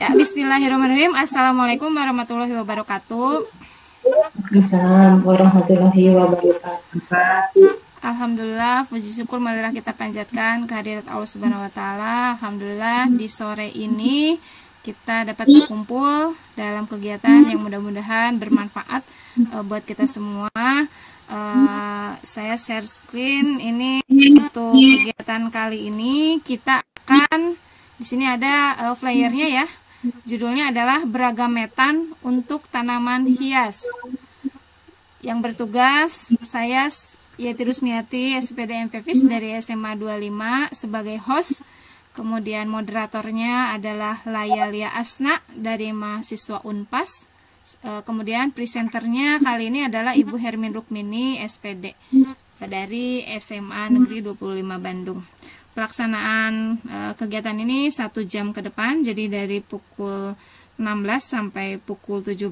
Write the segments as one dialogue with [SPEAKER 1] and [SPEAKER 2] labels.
[SPEAKER 1] Ya, bismillahirrahmanirrahim. Assalamualaikum warahmatullahi wabarakatuh.
[SPEAKER 2] Assalamualaikum warahmatullahi wabarakatuh.
[SPEAKER 1] Alhamdulillah, puji syukur marilah kita panjatkan kehadirat Allah Subhanahu wa taala. Alhamdulillah di sore ini kita dapat berkumpul dalam kegiatan yang mudah-mudahan bermanfaat buat kita semua. Saya share screen ini untuk kegiatan kali ini. Kita akan di sini ada flyernya ya. Judulnya adalah beragam metan untuk tanaman hias. Yang bertugas saya Yati Rusmiati, SPD MPVIS dari SMA 25 sebagai host. Kemudian moderatornya adalah Layalia Asna dari mahasiswa Unpas. Kemudian presenternya kali ini adalah Ibu Hermin Rukmini, SPD dari SMA Negeri 25 Bandung. Pelaksanaan kegiatan ini 1 jam ke depan, jadi dari pukul 16 sampai pukul 17.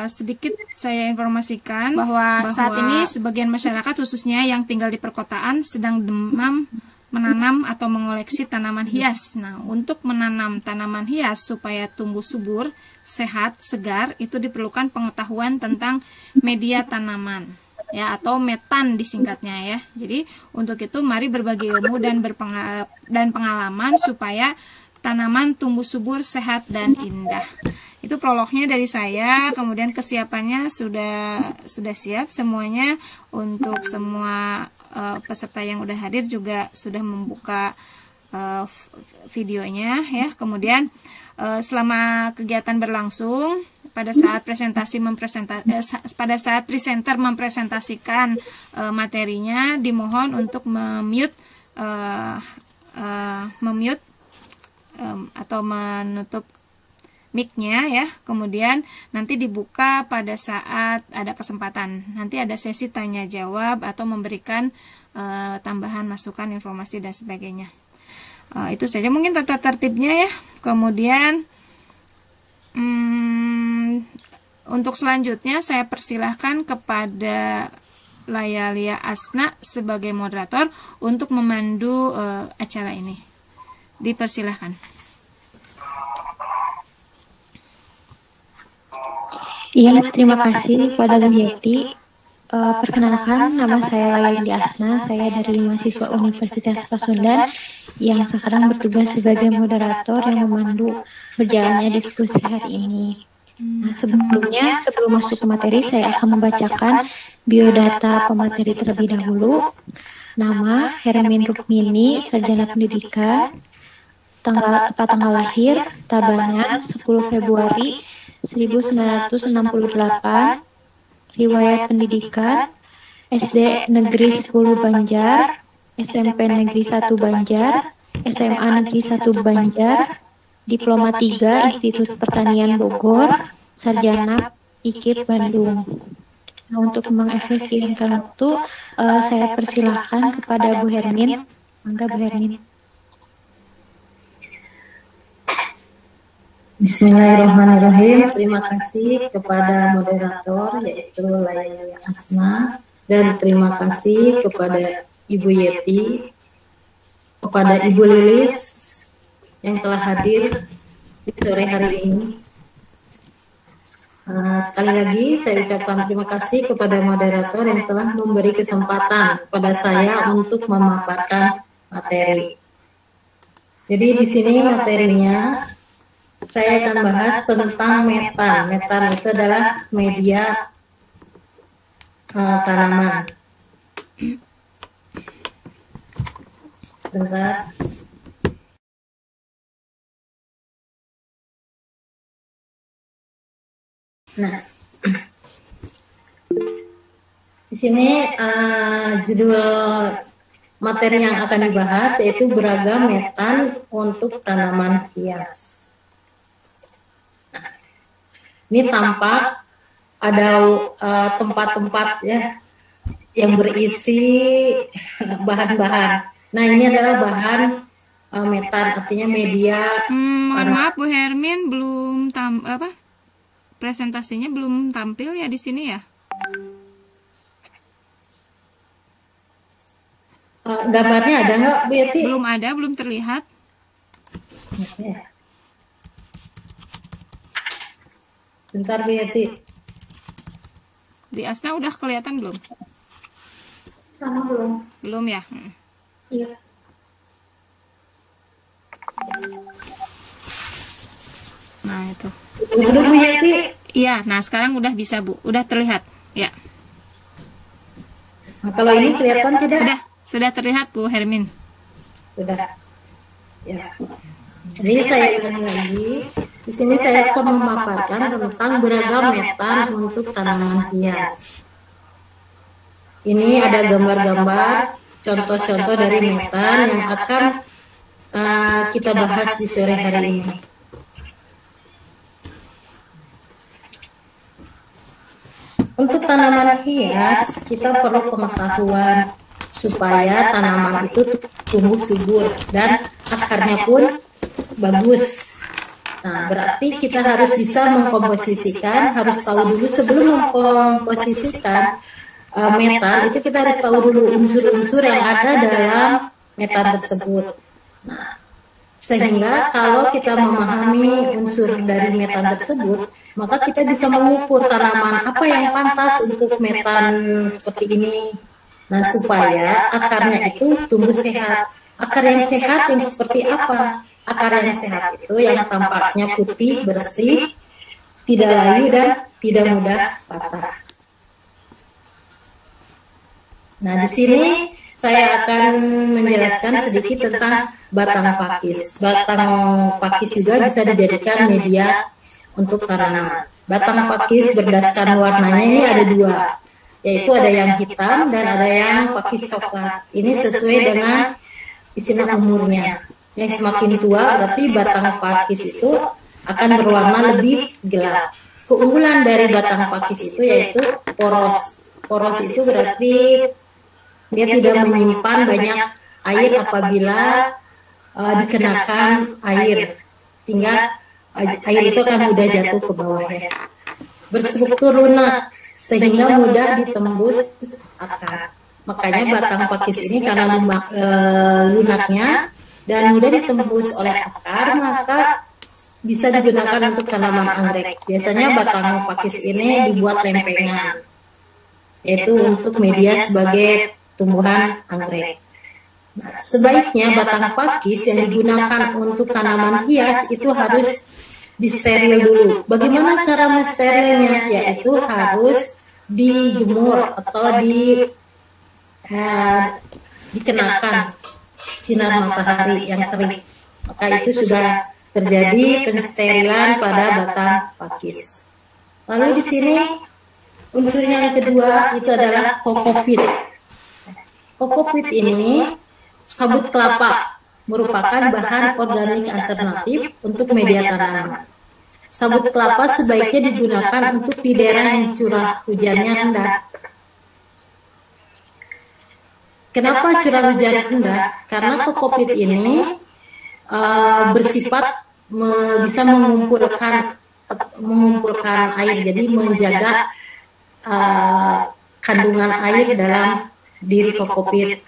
[SPEAKER 1] Sedikit saya informasikan bahwa saat ini sebagian masyarakat khususnya yang tinggal di perkotaan sedang demam menanam atau mengoleksi tanaman hias. Nah, untuk menanam tanaman hias supaya tumbuh subur, sehat, segar, itu diperlukan pengetahuan tentang media tanaman, ya, atau metan disingkatnya ya. Jadi untuk itu mari berbagi ilmu dan pengalaman supaya tanaman tumbuh subur, sehat dan indah. Itu prolognya dari saya. Kemudian kesiapannya sudah siap semuanya. Untuk semua peserta yang udah hadir juga sudah membuka videonya ya. Kemudian selama kegiatan berlangsung, pada saat pada saat presenter mempresentasikan materinya, dimohon untuk memute atau menutup mic-nya ya. Kemudian nanti dibuka pada saat ada kesempatan. Nanti ada sesi tanya jawab atau memberikan tambahan masukan, informasi dan sebagainya. Itu saja mungkin tata tertibnya ya. Kemudian untuk selanjutnya saya persilahkan kepada Layalia Asna sebagai moderator untuk memandu acara ini. Dipersilahkan.
[SPEAKER 3] Iya, terima kasih kepada Bu Yeti. Perkenalkan, nama saya Layalia Asna, saya dari mahasiswa Universitas Pasundan yang sekarang bertugas sebagai moderator yang memandu berjalannya diskusi hari ini. Nah, sebelumnya, sebelum masuk ke materi, saya akan membacakan biodata pemateri terlebih dahulu. Nama, Hermin Rukmini, sarjana pendidikan, tanggal lahir, Tabanan, 10 Februari 1968, riwayat pendidikan, SD Negeri 10 Banjar, SMP Negeri 1 Banjar, SMA Negeri 1 Banjar, Diploma 3 Institut Pertanian Bogor, Sarjana IKIP Bandung. Nah, untuk mengefisienkan waktu, saya persilahkan kepada Bu Hermin. Mangga Bu Hermin.
[SPEAKER 2] Bismillahirrahmanirrahim. Terima kasih kepada moderator yaitu Layalia Asna, dan terima kasih kepada Ibu Yeti, kepada Ibu Lilis yang telah hadir di sore hari ini. Sekali lagi saya ucapkan terima kasih kepada moderator yang telah memberi kesempatan kepada saya untuk memaparkan materi. Jadi di sini materinya saya akan bahas tentang metan. Metan itu adalah media tanaman. Sebentar. Nah, di sini judul materi yang akan dibahas yaitu beragam metan untuk tanaman hias. Ini tampak ada tempat-tempat ya yang berisi bahan-bahan. Nah, ini adalah bahan metan, artinya media.
[SPEAKER 1] Maaf Bu Hermin, belum presentasinya belum tampil ya di sini ya?
[SPEAKER 2] Gambarnya ada nggak Bu Yeti?
[SPEAKER 1] Belum ada, belum terlihat.
[SPEAKER 2] Oke. Bentar Bu Yati.
[SPEAKER 1] Di Asna udah kelihatan belum?
[SPEAKER 2] Sama belum?
[SPEAKER 1] Belum ya?
[SPEAKER 2] Iya.
[SPEAKER 1] Nah itu.
[SPEAKER 2] Udah Bu Yati.
[SPEAKER 1] Iya, nah sekarang udah bisa Bu, udah terlihat. Ya,
[SPEAKER 2] Nah, kalau ini kelihatan tidak?
[SPEAKER 1] sudah terlihat Bu Hermin.
[SPEAKER 2] Sudah. Ya. Jadi saya ulangi lagi. Di sini saya akan memaparkan tentang beragam metan untuk tanaman hias. Ini ada gambar-gambar, contoh-contoh dari metan yang akan kita bahas di sore hari ini. Untuk tanaman hias, kita perlu pengetahuan supaya tanaman itu tumbuh subur dan akarnya pun bagus. Nah, berarti kita harus bisa mengkomposisikan, harus tahu dulu sebelum mengkomposisikan metan, itu kita harus tahu dulu unsur-unsur yang ada dalam metan tersebut. Nah, sehingga kalau kita memahami unsur dari metan tersebut, maka kita bisa mengukur tanaman apa yang pantas untuk metan seperti ini. Nah, supaya akarnya itu tumbuh sehat. Akar yang sehat yang seperti apa? Akar yang sehat itu yang tampaknya putih, bersih, tidak layu dan tidak mudah patah. Nah, di sini saya akan menjelaskan sedikit tentang batang pakis. Batang pakis juga bisa dijadikan media untuk tanaman. Batang pakis berdasarkan warnanya ini ada dua, yaitu ada yang hitam dan ada yang pakis coklat. Ini sesuai dengan istilah umurnya. Yang semakin tua berarti batang pakis itu akan berwarna lebih gelap. Keunggulan dari batang pakis itu yaitu poros. Poros itu berarti dia tidak menyimpan banyak air apabila dikenakan air, sehingga air itu akan mudah jatuh ke bawah ya. Berstruktur lunak sehingga mudah ditembus akar. Makanya batang pakis ini karena lunaknya dan mudah ditembus oleh akar, maka bisa digunakan untuk tanaman anggrek. Biasanya batang pakis ini dibuat lempengan, yaitu untuk media sebagai tumbuhan anggrek. Nah, sebaiknya batang pakis yang digunakan untuk tanaman hias itu harus disteril dulu. Bagaimana cara mensterilnya? Yaitu harus dijemur atau dikenakan sinar matahari yang terik. Maka itu sudah terjadi pensterilan pada batang pakis. Lalu di sini unsur yang kedua itu adalah kokopit. Kokopit ini sabut kelapa, merupakan bahan organik alternatif untuk media tanaman. Sabut kelapa sebaiknya digunakan untuk di daerah yang curah hujannya rendah. Kenapa curah hujan rendah? Karena kokopit ini bersifat bisa mengumpulkan air, jadi menjaga kandungan air dalam diri kokopit.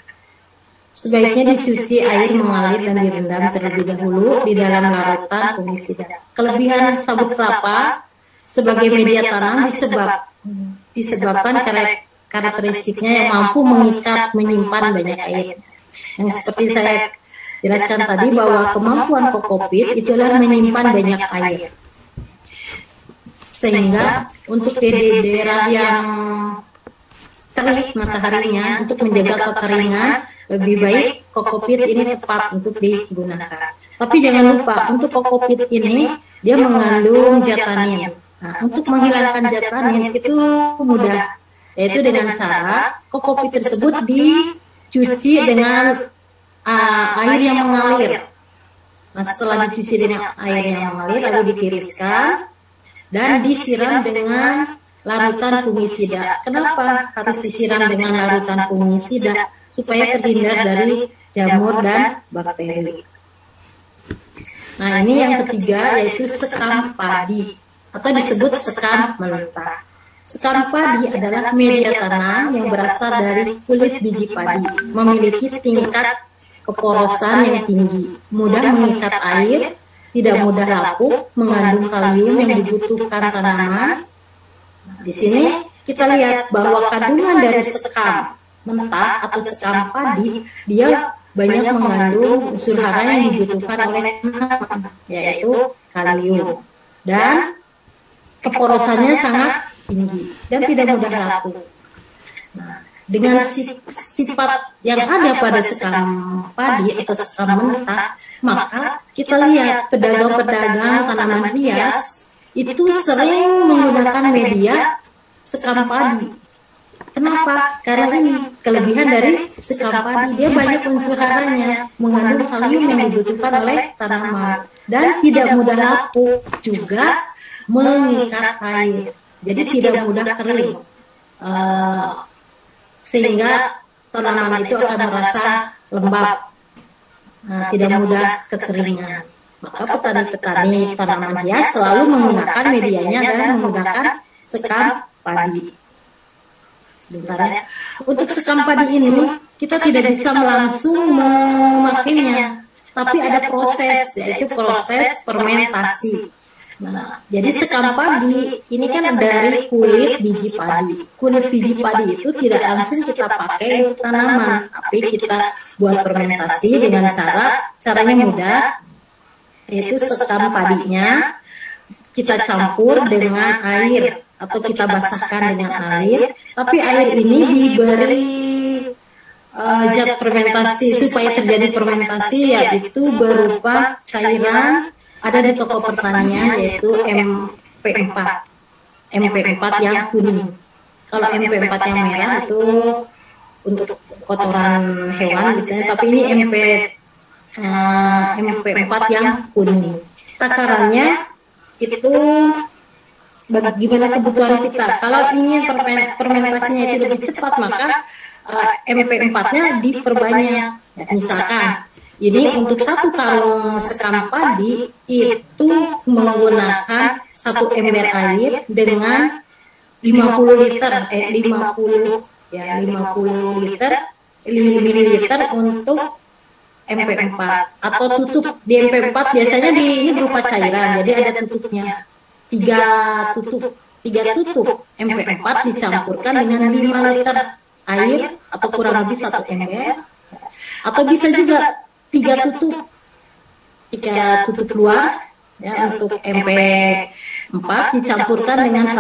[SPEAKER 2] Sebaiknya dicuci air mengalir dan direndam terlebih dahulu di dalam larutan fungisida. Kelebihan sabut kelapa sebagai media tanam disebabkan karakteristiknya yang mampu mengikat, menyimpan banyak air. Yang seperti saya jelaskan tadi bahwa kemampuan kokopit itu adalah menyimpan banyak air. Sehingga untuk di daerah yang terik mataharinya, untuk menjaga kekeringan, lebih baik kokopit ini tepat untuk digunakan. Tapi jangan lupa, untuk kokopit ini dia mengandung jatanin. Nah, untuk menghilangkan jatanin itu mudah, yaitu dengan cara kokopit tersebut dicuci dengan air yang mengalir. Nah, setelah dicuci dengan air yang mengalir, lalu ditiriskan dan disiram dengan larutan fungisida. Kenapa harus disiram dengan larutan fungisida? Supaya terhindar dari jamur dan bakteri. Nah, ini yang ketiga yaitu sekam padi atau disebut sekam mentah. Sekam padi adalah media tanam yang berasal dari kulit biji padi, memiliki tingkat keporosan yang tinggi, mudah mengikat air tidak mudah lapuk, mengandung kalium yang dibutuhkan tanaman. Di sini kita lihat bahwa kandungan dari sekam mentah atau sekam padi, dia banyak mengandung unsur hara yang dibutuhkan oleh tanaman, yaitu kalium. Dan keporosannya sangat tinggi dan tidak mudah lapuk. Nah, dengan sifat yang ada pada sekam padi atau sekam mentah, maka kita lihat pedagang-pedagang tanaman hias itu sering menggunakan media sekam padi. Kenapa? Karena ini kelebihan dari sekam padi, dia banyak unsur haranya, mengandung kalium yang dibutuhkan oleh tanaman dan tidak mudah lapuk, juga mengikat air, jadi tidak mudah kering, sehingga tanaman itu akan merasa lembab, tidak mudah kekeringan. Maka petani-petani tanaman hias selalu menggunakan medianya dan menggunakan sekam padi. Sebentar ya. Untuk sekam padi ini kita tidak bisa langsung memakainya, tapi ada proses, yaitu proses fermentasi. Nah, jadi sekam padi ini kan dari kulit biji padi. Kulit biji padi itu tidak langsung kita pakai untuk tanaman, tapi kita buat fermentasi dengan caranya mudah, yaitu sekam padinya kita campur dengan air atau kita basahkan dengan air, tapi air ini diberi zat fermentasi supaya terjadi fermentasi, yaitu berupa cairan ada di toko pertanian, yaitu MP4 yang kuning. Kalau MP4 yang merah itu untuk kotoran hewan biasanya, tapi ini MP4 yang kuning. Takarannya itu bagaimana kebutuhan kita. Kalau ingin fermentasinya itu lebih cepat, maka MP4-nya diperbanyak. Misalkan ini untuk 1 karung sekam padi itu menggunakan 1 ember air dengan 50 mililiter untuk MP4 atau tutup. Di MP4 biasanya ini berupa cairan, jadi ada tutupnya. 3 tutup MP4 dicampurkan dengan 5 liter air atau kurang lebih 1 ember, atau bisa juga 3 tutup luar ya, untuk MP4 dicampurkan dengan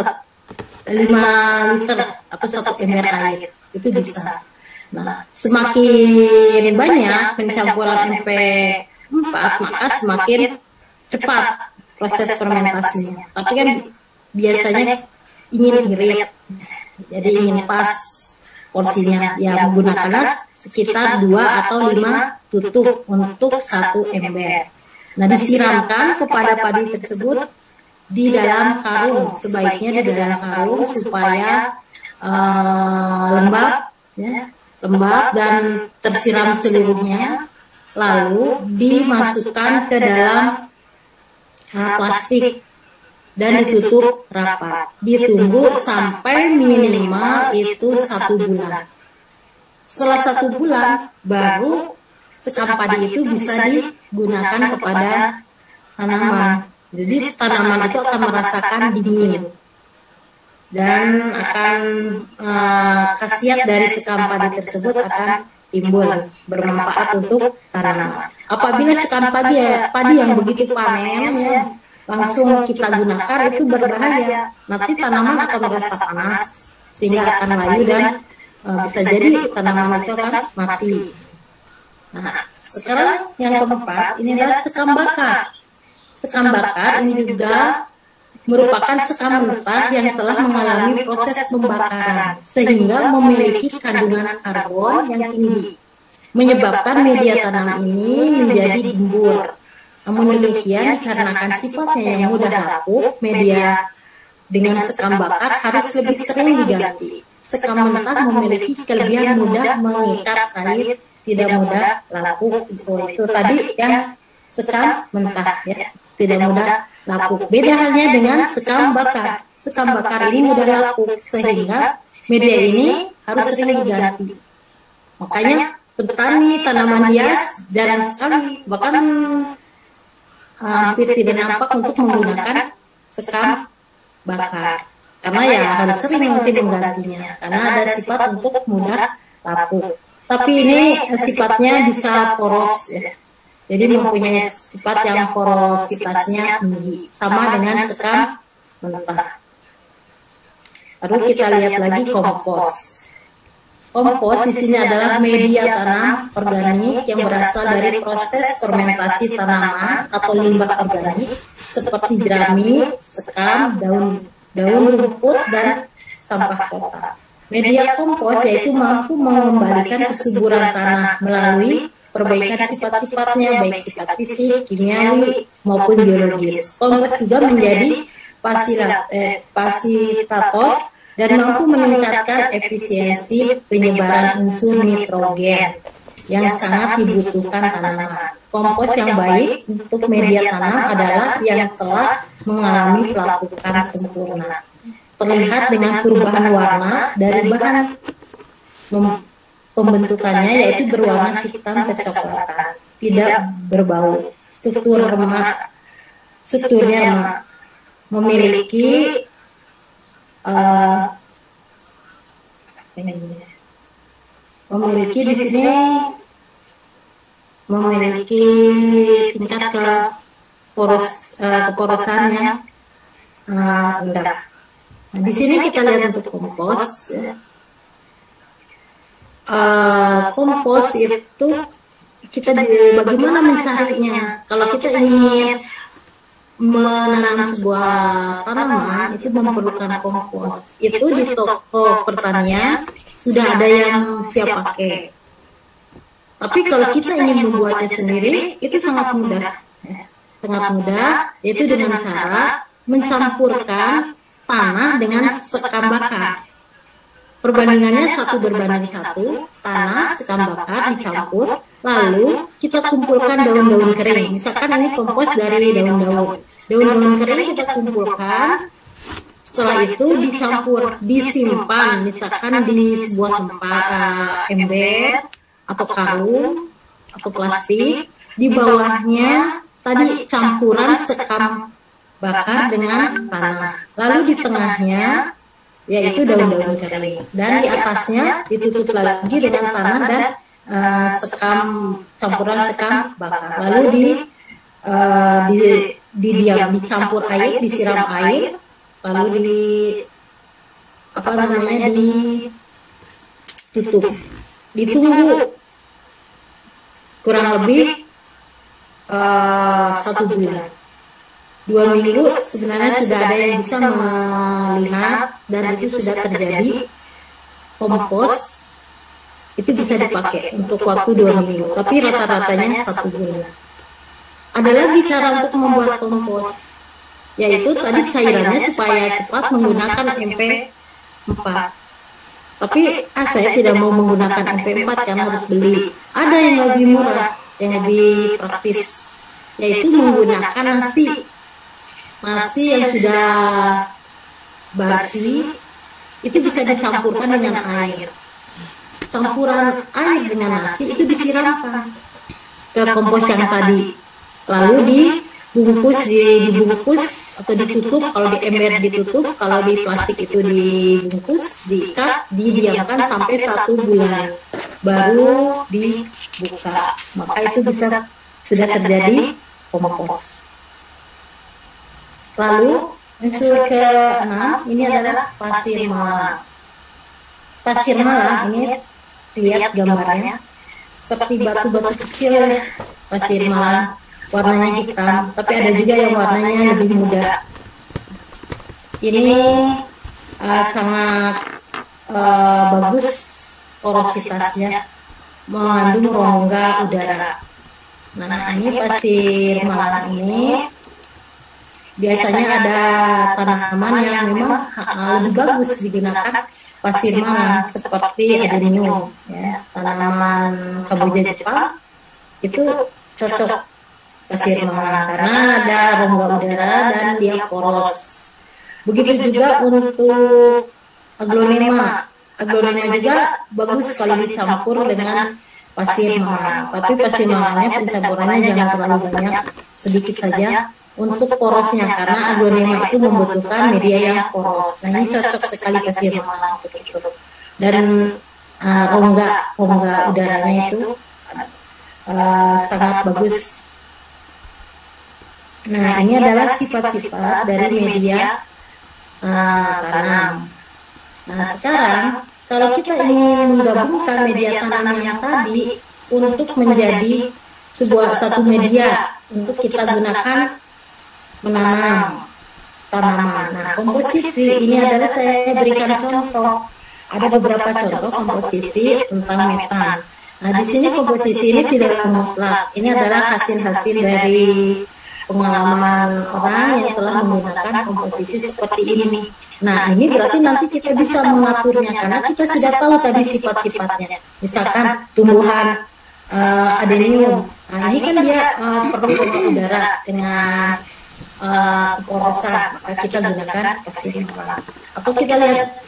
[SPEAKER 2] 5 liter atau 1 ember air, itu bisa. Nah, semakin banyak pencampuran MP4, maka semakin cepat proses fermentasinya. Tapi kan biasanya ingin irit, jadi ingin pas porsinya, ya menggunakan sekitar 2 atau 5 tutup untuk 1 ember. Nah, disiramkan kepada padi tersebut di dalam karung, sebaiknya di dalam karung supaya lembab, ya, lembab dan tersiram seluruhnya, lalu dimasukkan ke dalam plastik dan ditutup rapat. Ditunggu sampai minimal itu 1 bulan. Setelah 1 bulan baru sekam padi itu bisa digunakan kepada tanaman. Jadi tanaman itu akan merasakan dingin dan akan khasiat dari sekam padi tersebut akan timbul, bermanfaat untuk tanaman. Apabila sekam padi yang begitu panen ya, langsung kita gunakan, itu berbahaya. Nanti tanaman akan merasa panas sehingga akan layu dan bisa jadi tanaman itu akan mati. Nah, sekarang yang keempat ini adalah sekam bakar. Sekam bakar ini juga merupakan sekam mentah yang telah mengalami proses pembakaran sehingga memiliki kandungan karbon yang tinggi, menyebabkan media tanam ini menjadi gembur. Namun demikian, dikarenakan sifatnya yang mudah lapuk, media dengan sekam bakar harus lebih sering diganti. Sekam mentah memiliki kelebihan mudah mengikat air, tidak mudah lapuk. Itu tadi yang sekam mentah ya, tidak mudah lapuk. Beda halnya dengan sekam bakar. Sekam bakar ini mudah lapuk sehingga media ini harus sering diganti. Makanya petani tanaman hias jarang sekali, bahkan hampir tidak nampak untuk menggunakan sekam bakar. Karena ya harus sering mungkin menggantinya, karena ada sifat untuk mudah lapuk. Tapi ini sifatnya bisa poros ya. Jadi mempunyai sifat yang porositasnya tinggi, sama dengan sekam mentah. Lalu kita lihat lagi kompos. Kompos di sini adalah media tanam organik yang berasal dari proses fermentasi tanaman atau limbah organik seperti jerami, sekam, daun rumput, dan sampah kota. Media kompos yaitu mampu mengembalikan kesuburan tanah melalui perbaikan sifat-sifatnya, baik sifat fisik, kimiawi, maupun biologis. Kompos juga menjadi fasilitator dan mampu meningkatkan efisiensi penyebaran unsur nitrogen yang sangat dibutuhkan tanaman. Kompos yang baik untuk media tanam adalah yang telah mengalami pelapukan sempurna. Terlihat dengan perubahan warna dari bahan pembentukannya, yaitu berwarna hitam kecoklatan, tidak berbau. Strukturnya memiliki di sini memiliki tingkat keporosan yang rendah. Nah, di sini kita lihat untuk kompos. Kompos itu kita bagaimana mencarinya? Kalau kita ingin menanam sebuah tanaman, itu memerlukan kompos. Itu di toko pertanian sudah ada yang siap pakai. Tapi kalau kita ingin membuatnya sendiri, itu sangat mudah. Sangat mudah, yaitu dengan cara mencampurkan tanah dengan sekam bakar. Perbandingannya 1:1, tanah, sekam bakar dicampur, lalu kita kumpulkan daun-daun kering. Misalkan ini kompos dari daun-daun. Daun-daun kering kita kumpulkan, setelah itu dicampur, disimpan, misalkan di sebuah tempat ember atau karung atau plastik. Di bawahnya tadi campuran sekam bakar dengan tanah. Lalu di tengahnya yaitu daun-daun kering, dan di atasnya ditutup lagi dengan tanah dan campuran sekam bakar. Lalu dicampur air, disiram air, lalu ditutup, ditunggu kurang lebih 1 bulan. 2 minggu sebenarnya sudah ada yang bisa melihat, dan itu sudah terjadi. Kompos itu bisa dipakai untuk waktu 2 minggu, tapi rata-ratanya 1 bulan. Ada lagi cara untuk membuat kompos, yaitu tadi cairannya supaya cepat menggunakan MP4. Tapi saya tidak mau menggunakan MP4 karena harus beli. Ada yang lebih murah, yang lebih praktis, yaitu menggunakan nasi yang sudah basi. Itu bisa dicampurkan dengan air. Campuran air dengan nasi itu disiramkan ke kompos yang tadi, lalu dibungkus atau ditutup. Kalau di ember ditutup, kalau di plastik itu dibungkus, diikat, didiamkan sampai 1 bulan, baru dibuka. Maka itu sudah terjadi kompos. Lalu unsur ke-6 ini adalah pasir malang. Pasir malang ini lihat gambarnya seperti batu-batu kecil ya. Pasir malang warnanya hitam, tapi ada juga yang warnanya lebih muda. Ini sangat bagus porositasnya, mengandung rongga udara. Nah, ini pasir malang ini biasanya ada tanaman yang memang lebih bagus digunakan pasir malang, seperti adenium, ya, tanaman kamboja Jepang itu cocok pasir malang karena ada rongga udara dan dia poros. Begitu juga untuk aglonema. Aglonema juga bagus kalau dicampur dengan pasir mangan. Tapi pasir mangannya pencampurannya jangan terlalu banyak, sedikit saja untuk porosnya, karena aglonema itu membutuhkan media yang poros. Nah, ini cocok sekali pasir mangan untuk itu. Dan rongga udaranya itu sangat bagus. Nah, ini adalah sifat-sifat dari media tanam. Nah, sekarang kalau kita ingin menggabungkan media tanam yang tadi untuk menjadi satu media untuk kita gunakan menanam tanaman. Nah, komposisi ini adalah saya berikan contoh. Ada beberapa contoh komposisi tentang metan. Nah, di sini komposisi ini tidak mutlak. Ini adalah hasil-hasil dari pengalaman orang yang telah menggunakan komposisi seperti ini. Nah, ini berarti nanti kita bisa mengaturnya karena kita sudah tahu tadi sifat-sifatnya. Misalkan tumbuhan adenium. Nah, ini kan dia perlu udara dengan porosan, maka kita gunakan pasir mangan. Atau kita lihat,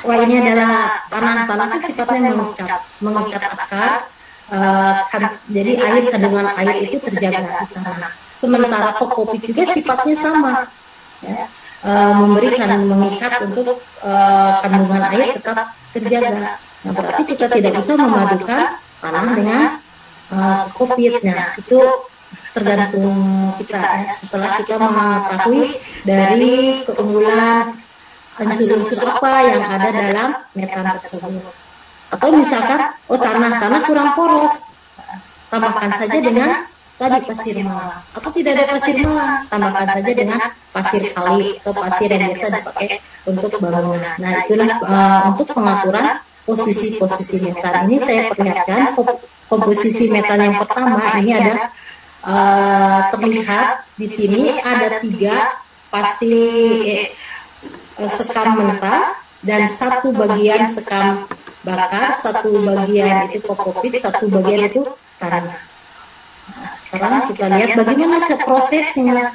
[SPEAKER 2] wah ini adalah tanah kan sifatnya mengikat akar, jadi kandungan air itu terjaga di tanah. Sementara kokopit juga sifatnya sama, ya, mengikat untuk kandungan air tetap terjaga. Nah, berarti kita tidak bisa memadukan tanah dengan kokopit. Nah, itu tergantung kita, ya. Setelah kita mengetahui dari keunggulan unsur-unsur apa yang ada dalam metan tersebut. Atau misalkan, tanah kurang poros, tambahkan saja dengan tadi pasir mangan. Atau tidak ada pasir mangan, tambahkan saja dengan pasir kali atau pasir yang biasa dipakai untuk bangunan. Nah, itulah untuk pengaturan posisi-posisi metan. Ini saya perlihatkan komposisi metan yang pertama. Ini ada terlihat di sini ada 3 sekam mentah dan 1 bagian sekam bakar, 1 bagian itu kokopit, 1 bagian itu tanah. Nah, sekarang kita lihat bagaimana prosesnya.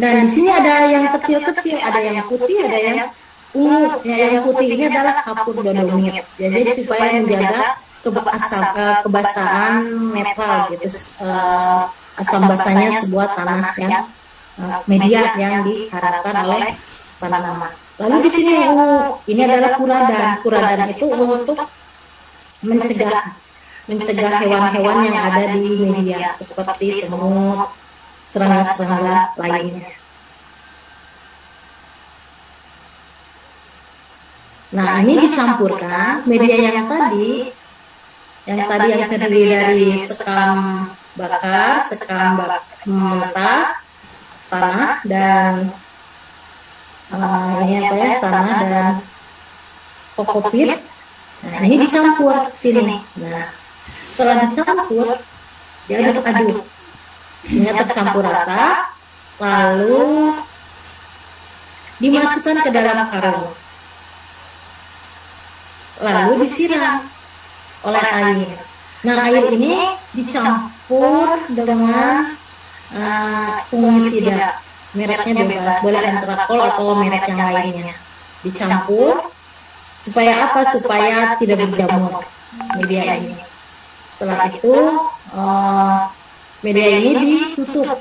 [SPEAKER 2] Nah, di sini ada yang kecil-kecil, ada yang putih, ada yang ungu. Yang putih ini adalah kapur dolomit. Jadi supaya menjaga kebasahan netral gitu, asam basahnya sebuah tanah yang media yang diharapkan oleh tanaman. Lalu di sini ini adalah kuradan. Kuradan itu untuk mencegah hewan-hewan yang ada di media seperti semut, serangga-serangga lainnya. Nah, ini dicampurkan media yang tadi yang terdiri dari sekam bakar, sekam mentah, tanah dan tanah dan kokopit. Nah, ini dicampur sini. Nah, setelah dicampur dia aduk-aduk sehingga tercampur rata, lalu dimasukkan ke dalam karung, lalu disiram oleh air. Nah, air ini dicampur dengan fungisida. Mereknya bebas, boleh Antrakol atau merek yang lainnya. Dicampur supaya apa? Supaya tidak berjamur media ini. Setelah itu media ini ditutup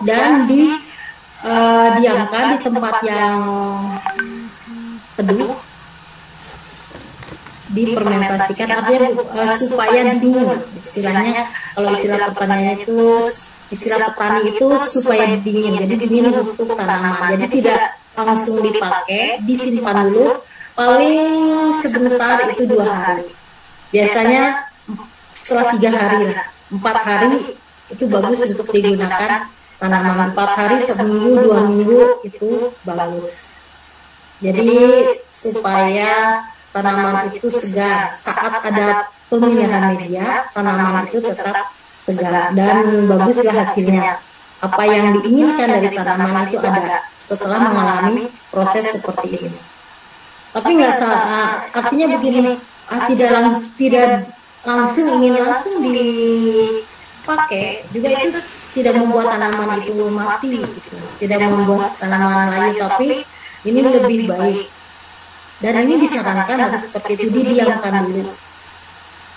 [SPEAKER 2] dan didiamkan di tempat yang teduh, difermentasikan, artinya supaya dingin. Istilahnya, kalau istilah pertanian itu, istilah petani itu supaya dingin, jadi dingin untuk tanaman. Jadi tidak langsung dipakai, disimpan dulu, paling sebentar itu 2 hari. Biasanya setelah 3 hari, 4 hari itu bagus untuk digunakan tanaman. 4 hari, seminggu, 2 minggu itu bagus. Jadi supaya tanaman itu segar. Saat ada pemilihan media, tanaman itu tetap segar dan baguslah hasilnya. Apa yang diinginkan dari tanaman itu ada setelah mengalami proses seperti ini. Tapi nggak salah, artinya begini, tidak langsung ingin langsung dipakai juga itu tidak membuat tanaman itu mati, gitu. Tidak membuat tanaman lain, tapi ini lebih baik. Dan ini disarankan harus seperti itu, didiamkan dulu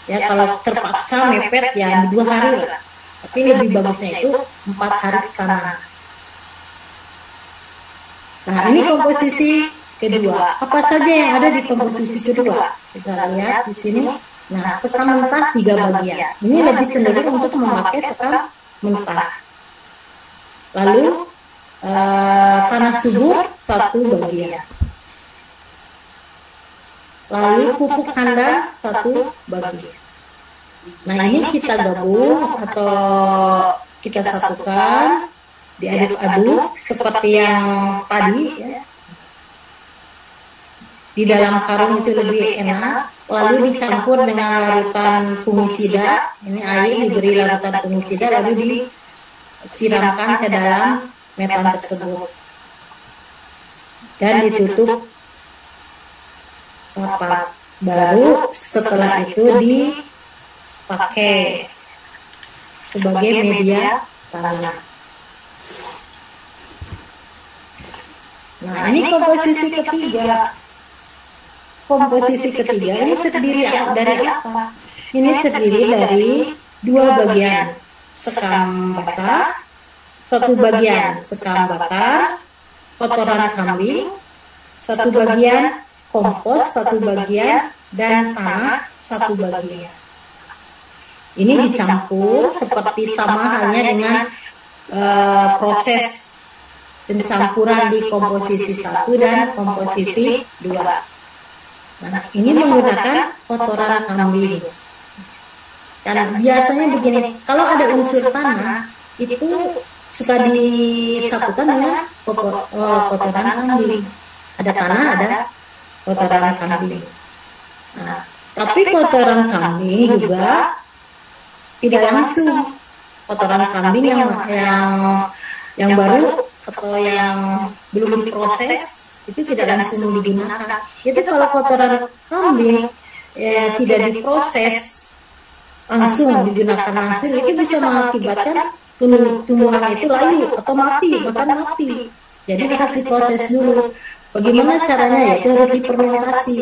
[SPEAKER 2] Ya kalau terpaksa mepet ya 2 hari lah. Tapi lebih bagusnya itu 4 hari ke sana. Nah, ini komposisi kedua. Apa saja yang ada di komposisi kedua? Kita lihat di sini. Nah, sekam mentah 3 bagian. Ini lebih cenderung untuk memakai sekam mentah. Lalu tanah subur 1 bagian. Lalu pupuk kandang 1 bagian. Nah, ini kita gabung atau kita satukan, diaduk-aduk seperti yang tadi ya. Di dalam karung itu lebih enak. Lalu dicampur dengan larutan fungisida. Ini air diberi larutan fungisida lalu disiramkan ke dalam metan tersebut dan ditutup rapat. Baru setelah itu dipakai sebagai media tanam. Nah, ini komposisi ketiga. Komposisi ketiga ini terdiri dari apa? Ini terdiri dari 2 bagian sekam basah, 1 bagian sekam bakar, kotoran kambing, 1 bagian kompos, 1 bagian, dan tanah 1 bagian. Ini dicampur seperti sama halnya dengan proses pencampuran di komposisi 1 dan komposisi 2. Nah, ini menggunakan kotoran kambing. Dan biasanya begini, kalau ada unsur tanah itu suka disatukan dengan kotoran kambing. Ada tanah, ada kotoran kambing. Nah, tapi kotoran kambing juga tidak langsung. Kotoran kambing yang baru atau yang belum diproses itu tidak langsung digunakan. Itu kalau kotoran kambing tidak diproses langsung, digunakan langsung, itu bisa mengakibatkan tumbuhan itu layu atau mati, bahkan mati. Jadi harus diproses dulu. Bagaimana caranya? Yaitu harus difermentasi.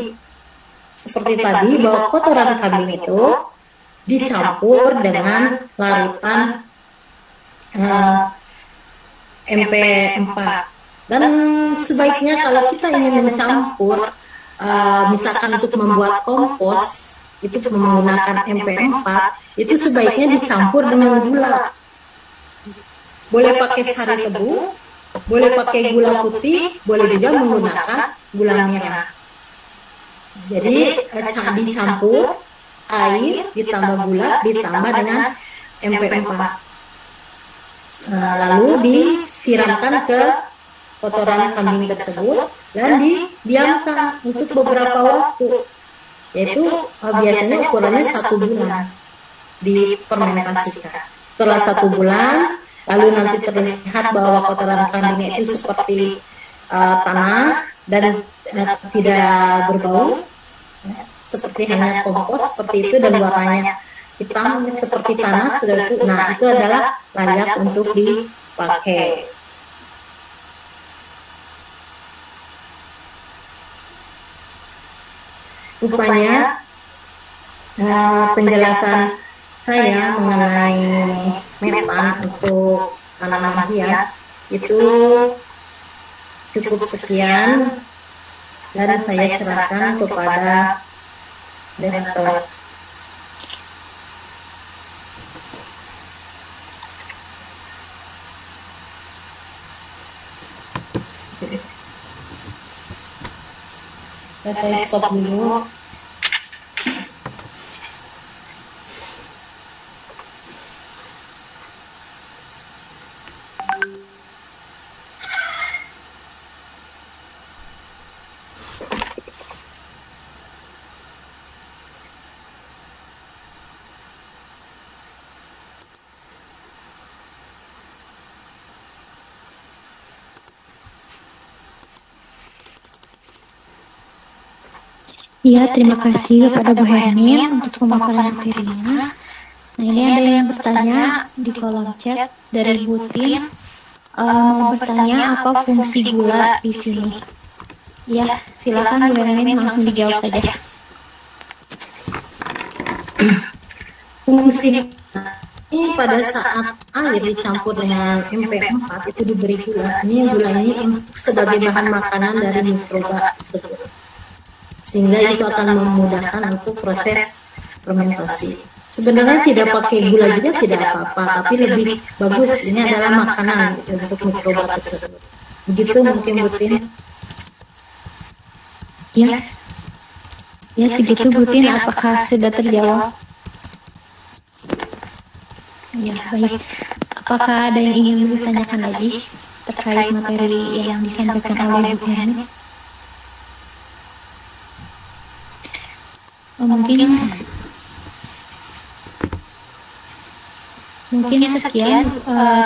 [SPEAKER 2] Seperti tadi, bahwa kotoran kambing itu dicampur dengan larutan MP4. Dan sebaiknya kalau kita ingin mencampur, misalkan untuk membuat kompos, itu menggunakan MP4, itu sebaiknya dicampur dengan gula. Boleh pakai sari tebu, boleh pakai gula putih, boleh juga menggunakan gula merah. Jadi dicampur air, ditambah gula, ditambah dengan MP4. Lalu disiramkan ke kotoran kambing tersebut dan didiamkan untuk beberapa waktu, yaitu biasanya ukurannya 1 bulan difermentasikan. Setelah 1 bulan, lalu nanti terlihat bahwa kotoran kambing itu seperti tanah dan tidak berbau, seperti hanya kompos seperti itu, dan warnanya hitam seperti tanah sudah itu. Nah, itu adalah layak untuk dipakai. Rupanya penjelasan saya mengenai metan untuk tanaman hias itu cukup sekian, dan saya serahkan kepada Direktur. Saya stop dulu.
[SPEAKER 3] Ya, terima kasih kepada Bu Hermin untuk pemaparan materinya. Nah, ini ada yang bertanya di kolom chat dari Bu Tin, mau bertanya apa fungsi gula di sini. Ya, silakan Bu Hermin langsung dijawab saja.
[SPEAKER 2] fungsi ini pada saat air dicampur dengan MP4 itu diberi gula. Gula ini sebagai bahan makanan dari mikroba tersebut, sehingga itu akan memudahkan untuk proses fermentasi. Sebenarnya tidak pakai gula juga tidak apa-apa, tapi lebih bagus ini adalah makanan gitu, untuk mikroba tersebut. Begitu mungkin Butin.
[SPEAKER 3] Ya, ya segitu Butin. Apakah sudah terjawab? Ya, baik. Apakah ada yang ingin ditanyakan lagi terkait materi yang disampaikan oleh Bu Hani? Mungkin sekian.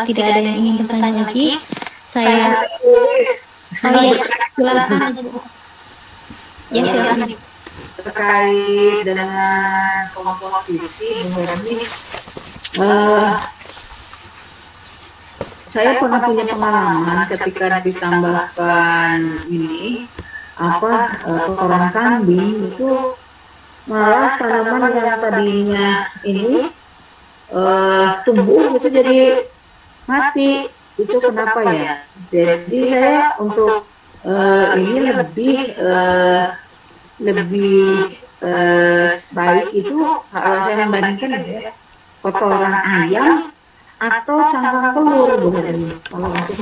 [SPEAKER 3] Tidak ada yang ingin bertanya lagi. Saya silakan. Ya, silakan.
[SPEAKER 4] Terkait dengan komposisi Bu Hani, saya pernah punya pengalaman ketika ditambahkan ini kotoran kambing, itu malah tanaman yang tadinya ini tumbuh itu jadi mati. Itu kenapa ya? Jadi saya untuk ini lebih baik itu kalau saya membandingkan ya, kotoran ayam atau cangkang telur, Bu Hani, kalau untuk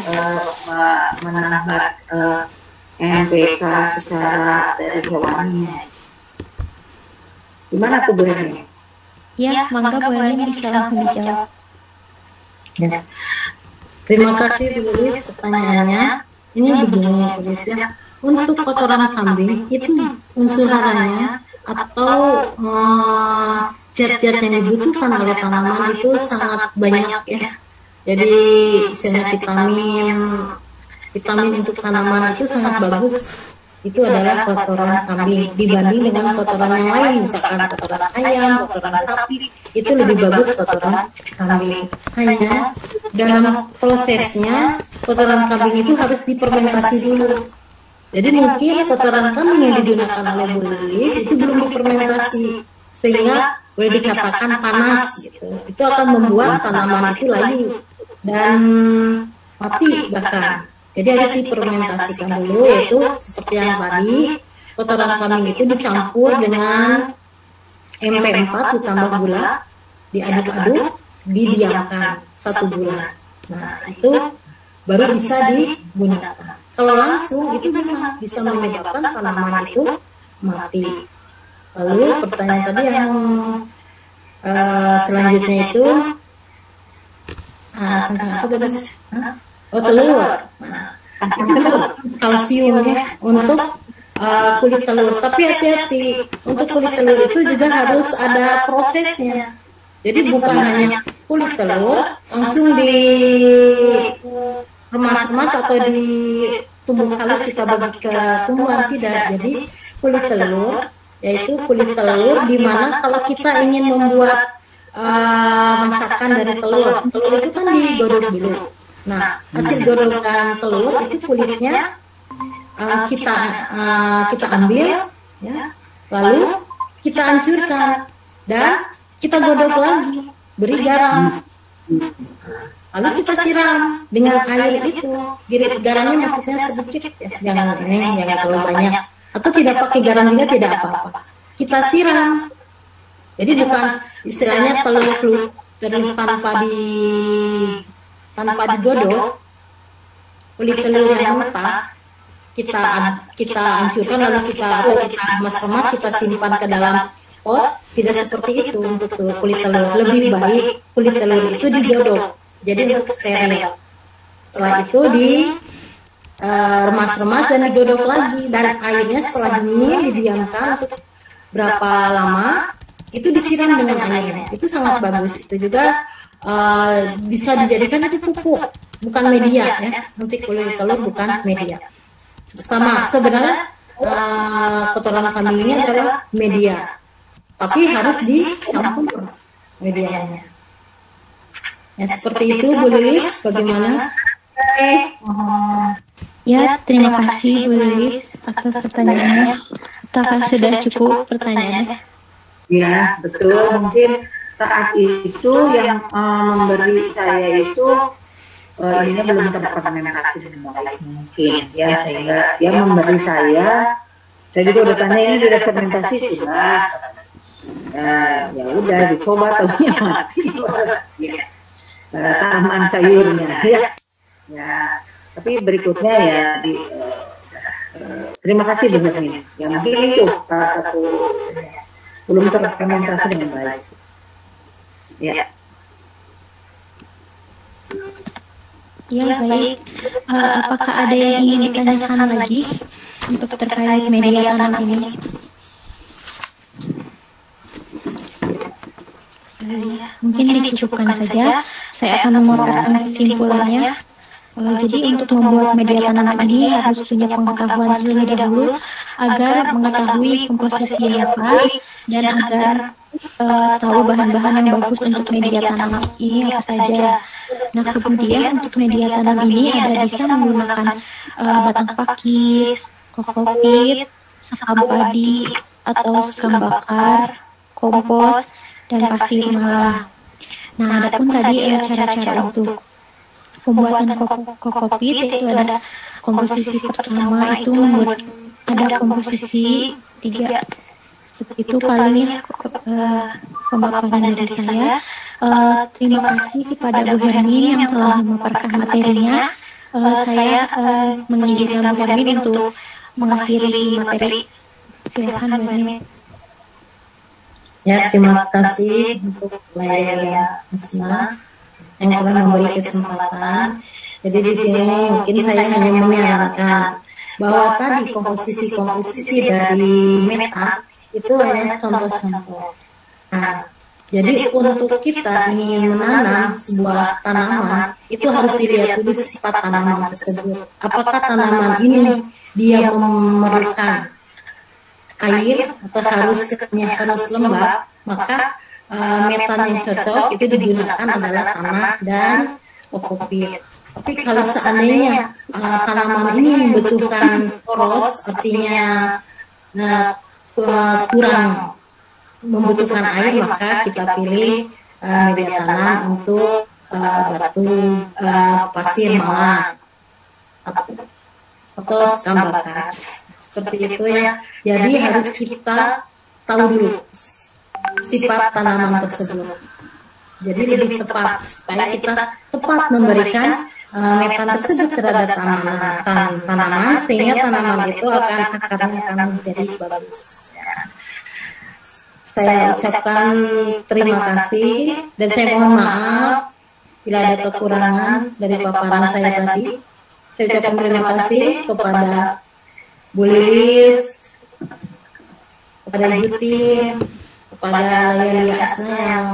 [SPEAKER 4] menambah NPK secara dari hewaninya. Gimana tuh Bu Hani?
[SPEAKER 3] Ya, mangga Bu Hani bisa langsung dijawab.
[SPEAKER 2] Ya. Terima kasih Bu Lilis pertanyaannya. Ini begini Bu Lilis ya. Untuk kotoran kambing itu unsur harinya atau zat-zat yang dibutuhkan oleh tanaman itu sangat banyak ya. Jadi misalnya vitamin untuk tanaman itu sangat bagus. Itu adalah kotoran kambing dibanding dengan kotoran yang lain, misalkan kotoran ayam, kotoran sapi, itu lebih bagus kotoran kambing. Hanya dalam prosesnya kotoran kambing itu harus difermentasi dulu. Jadi mungkin kotoran kambing yang digunakan oleh Bu Lilis itu belum difermentasi, sehingga boleh dikatakan panas gitu. Itu akan membuat tanaman itu layu dan mati bahkan. Jadi harus difermentasikan dulu, yaitu seperti yang tadi, kotoran kambing itu dicampur dengan MP4 ditambah gula, diaduk-aduk, didiamkan 1 bulan. Nah itu baru bisa digunakan. Kalau langsung itu bisa menyebabkan tanaman itu mati. Lalu pertanyaan tadi yang selanjutnya itu tentang apa guys? Telur. Nah, kalsium ya untuk kulit telur. Tapi hati-hati, untuk kulit telur itu juga harus ada prosesnya. Jadi bukan hanya kulit telur langsung di remas-remas atau di tumbuk halus kita bagi ke tumbuhan, tidak. Jadi kulit telur yaitu kulit telur di mana kalau kita ingin membuat masakan dari telur itu kan digodok dulu. Nah, hasil godokan telur itu kulitnya kita ambil ya, lalu kita hancurkan dan kita godok lagi, beri garam. Lalu kita siram dengan air itu. Garamnya maksudnya sedikit ya, jangan terlalu banyak. Atau tidak pakai garam juga tidak apa-apa. Kita siram. Jadi bukan istilahnya telur tanpa digodok, kulit telur yang mentah kita hancurkan lalu kita remas-remas, kita simpan ke dalam pot. Tidak seperti itu untuk kulit telur. Lebih baik kulit telur itu digodok, jadi untuk steril. Setelah itu remas-remas dan digodok lagi, dan airnya setelah dingin didiamkan untuk berapa lama, itu disiram dengan airnya. Itu sangat bagus. Itu juga bisa dijadikan itu pupuk, bukan media ya. Untuk kulit telur bukan media. Sama sebenarnya kotoran kambing ini adalah media, tapi harus dicampur medianya. Ya seperti itu Bu Lilis, bagaimana?
[SPEAKER 3] Ya, terima kasih Bu Lilis atas pertanyaannya. Apakah sudah cukup pertanyaannya?
[SPEAKER 4] Ya, betul. Mungkin saat itu yang memberi saya itu ininya belum terkomunikasi dengan baik mungkin ya, sehingga dia memberi saya juga udah tanya ini sudah fermentasi sudah. Ya udah dicoba tahunya mati. Tanaman sayurnya ya. Tapi berikutnya ya terima kasih Bu Hermin. Ya mungkin itu salah satu belum terfermentasi dengan baik. Ya.
[SPEAKER 3] Ya, baik. Apakah ada yang ingin ditanyakan lagi untuk terkait media tanam ini? Mungkin dicukupkan saja. Saya akan memaparkan kesimpulannya. Jadi untuk membuat media tanaman ini harus punya pengetahuan terlebih dahulu agar mengetahui komposisi yang pas dan agar tahu bahan-bahan yang bagus untuk media tanam ini apa saja. Nah, kemudian untuk media tanam ini Anda bisa menggunakan batang pakis, kokopit, sekam padi, atau sekam bakar, kompos, dan pasir malah. Nah, adapun tadi cara-cara untuk pembuatan kokopit itu ada komposisi pertama itu ada komposisi 3. Seperti itu kali ini pemaparan dari saya. Terima kasih kepada Bu Hermin yang telah memaparkan materinya. Saya mengizinkan Bu Hermin untuk mengakhiri materi. Silakan Bu Hermin.
[SPEAKER 2] Ya, terima kasih untuk layar Asna yang telah memberi kesempatan. Jadi di sini mungkin saya hanya menyarankan bahwa tadi komposisi dari meta itu hanya contoh-contoh. Nah, jadi untuk kita ingin menanam sebuah tanaman, itu harus dilihat dulu sifat tanaman tersebut. Apakah tanaman ini dia memerlukan air atau harus lembab, maka metan yang cocok itu digunakan adalah tanah dan kokopit. Tapi kalau seandainya tanaman ini membutuhkan poros, artinya kurang membutuhkan air, maka kita pilih media tanam untuk batu pasir malah atau sekam bakar. Seperti itu ya. Jadi harus kita tahu dulu sifat tanaman tersebut. Jadi lebih tepat supaya kita tepat memberikan metan tersebut terhadap tanaman sehingga tanaman itu akarnya akan menjadi bagus. Ya. Saya ucapkan terima kasih dan saya mohon maaf bila ada kekurangan dari paparan saya tadi. Saya ucapkan terima kasih kepada Bu Lilis, kepada Yuti, kepada Layar Asna yang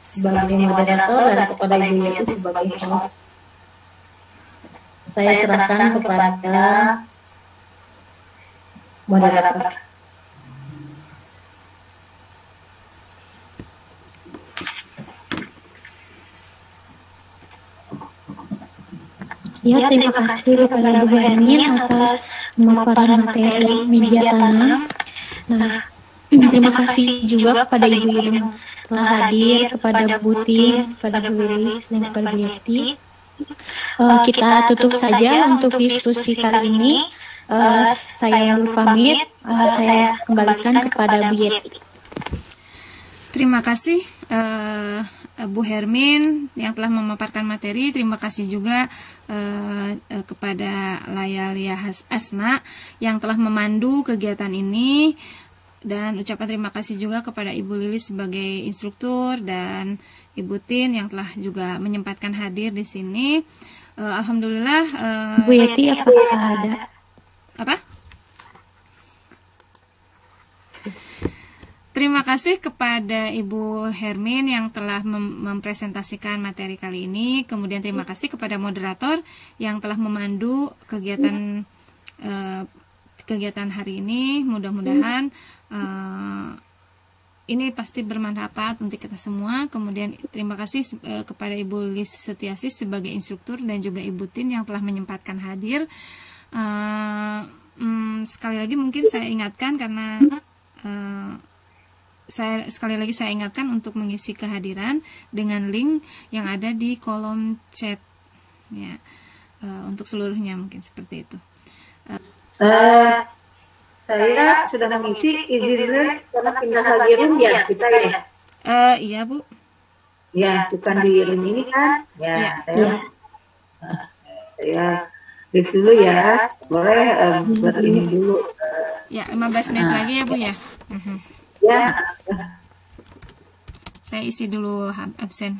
[SPEAKER 2] sebagai moderator dan kepada Ibu Yeti sebagai host. Saya serahkan kepada moderator.
[SPEAKER 3] Ya, terima kasih kepada Bu Hermin atas pemaparan materi media tanam. Nah, terima kasih juga kepada Ibu yang telah hadir, kepada Bu Tin, kepada Bu Lilis, dan kepada Bu Yeti. Kita tutup saja untuk diskusi kali ini. Saya dulu pamit, saya kembalikan kepada Bu Yeti.
[SPEAKER 1] Terima kasih Bu Hermin yang telah memaparkan materi. Terima kasih juga kepada Layar Asna yang telah memandu kegiatan ini. Dan ucapan terima kasih juga kepada Ibu Lilis sebagai instruktur dan Ibu Tin yang telah juga menyempatkan hadir di sini. Alhamdulillah.
[SPEAKER 3] Bu Yeti apakah ada?
[SPEAKER 1] Apa? Terima kasih kepada Ibu Hermin yang telah mempresentasikan materi kali ini. Kemudian terima kasih kepada moderator yang telah memandu kegiatan hari ini. Mudah-mudahan ini pasti bermanfaat untuk kita semua. Kemudian terima kasih kepada Ibu Lis Setiasis sebagai instruktur dan juga Ibu Tin yang telah menyempatkan hadir. Sekali lagi mungkin saya ingatkan karena sekali lagi saya ingatkan untuk mengisi kehadiran dengan link yang ada di kolom chat ya, untuk seluruhnya mungkin seperti itu.
[SPEAKER 4] Saya sudah mengisi, izinnya karena pindah lagi room ya kita ya.
[SPEAKER 1] Iya Bu.
[SPEAKER 4] Ya, bukan di room ini kan? Ya, saya lihat dulu ya. Boleh ini dulu.
[SPEAKER 1] Ya, 15 menit lagi ya Bu ya.
[SPEAKER 4] Ya.
[SPEAKER 1] Saya isi dulu absen.